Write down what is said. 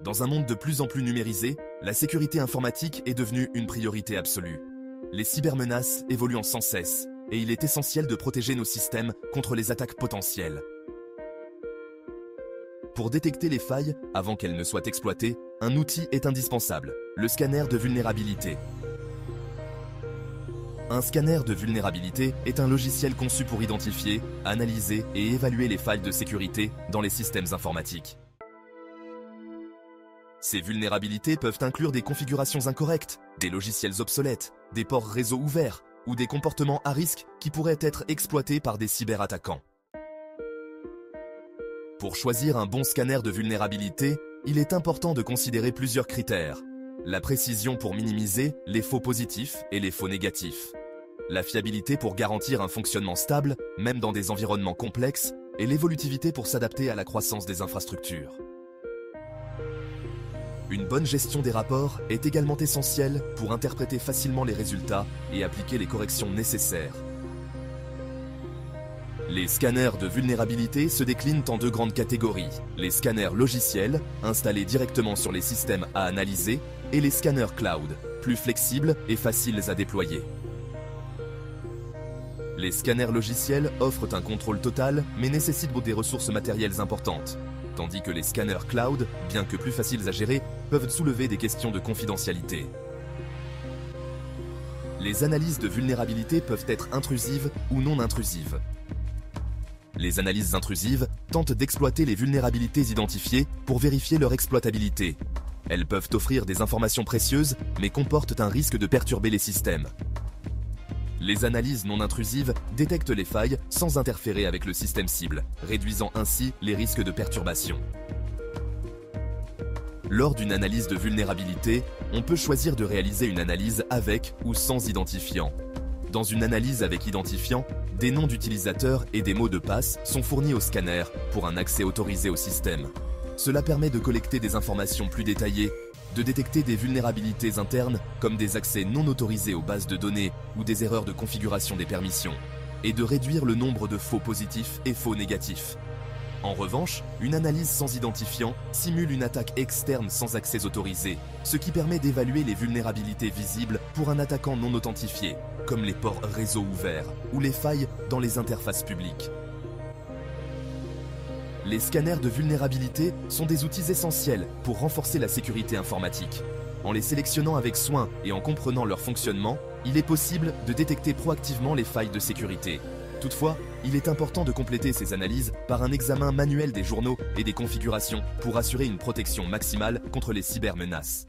Dans un monde de plus en plus numérisé, la sécurité informatique est devenue une priorité absolue. Les cybermenaces évoluent sans cesse, et il est essentiel de protéger nos systèmes contre les attaques potentielles. Pour détecter les failles, avant qu'elles ne soient exploitées, un outil est indispensable, le scanner de vulnérabilité. Un scanner de vulnérabilité est un logiciel conçu pour identifier, analyser et évaluer les failles de sécurité dans les systèmes informatiques. Ces vulnérabilités peuvent inclure des configurations incorrectes, des logiciels obsolètes, des ports réseau ouverts ou des comportements à risque qui pourraient être exploités par des cyberattaquants. Pour choisir un bon scanner de vulnérabilité, il est important de considérer plusieurs critères. La précision pour minimiser les faux positifs et les faux négatifs. La fiabilité pour garantir un fonctionnement stable, même dans des environnements complexes, et l'évolutivité pour s'adapter à la croissance des infrastructures. Une bonne gestion des rapports est également essentielle pour interpréter facilement les résultats et appliquer les corrections nécessaires. Les scanners de vulnérabilité se déclinent en deux grandes catégories. Les scanners logiciels, installés directement sur les systèmes à analyser, et les scanners cloud, plus flexibles et faciles à déployer. Les scanners logiciels offrent un contrôle total, mais nécessitent des ressources matérielles importantes, tandis que les scanners cloud, bien que plus faciles à gérer, peuvent soulever des questions de confidentialité. Les analyses de vulnérabilité peuvent être intrusives ou non intrusives. Les analyses intrusives tentent d'exploiter les vulnérabilités identifiées pour vérifier leur exploitabilité. Elles peuvent offrir des informations précieuses, mais comportent un risque de perturber les systèmes. Les analyses non intrusives détectent les failles sans interférer avec le système cible, réduisant ainsi les risques de perturbation. Lors d'une analyse de vulnérabilité, on peut choisir de réaliser une analyse avec ou sans identifiant. Dans une analyse avec identifiant, des noms d'utilisateurs et des mots de passe sont fournis au scanner pour un accès autorisé au système. Cela permet de collecter des informations plus détaillées, de détecter des vulnérabilités internes comme des accès non autorisés aux bases de données ou des erreurs de configuration des permissions, et de réduire le nombre de faux positifs et faux négatifs. En revanche, une analyse sans identifiant simule une attaque externe sans accès autorisé, ce qui permet d'évaluer les vulnérabilités visibles pour un attaquant non authentifié, comme les ports réseau ouverts ou les failles dans les interfaces publiques. Les scanners de vulnérabilité sont des outils essentiels pour renforcer la sécurité informatique. En les sélectionnant avec soin et en comprenant leur fonctionnement, il est possible de détecter proactivement les failles de sécurité. Toutefois, il est important de compléter ces analyses par un examen manuel des journaux et des configurations pour assurer une protection maximale contre les cybermenaces.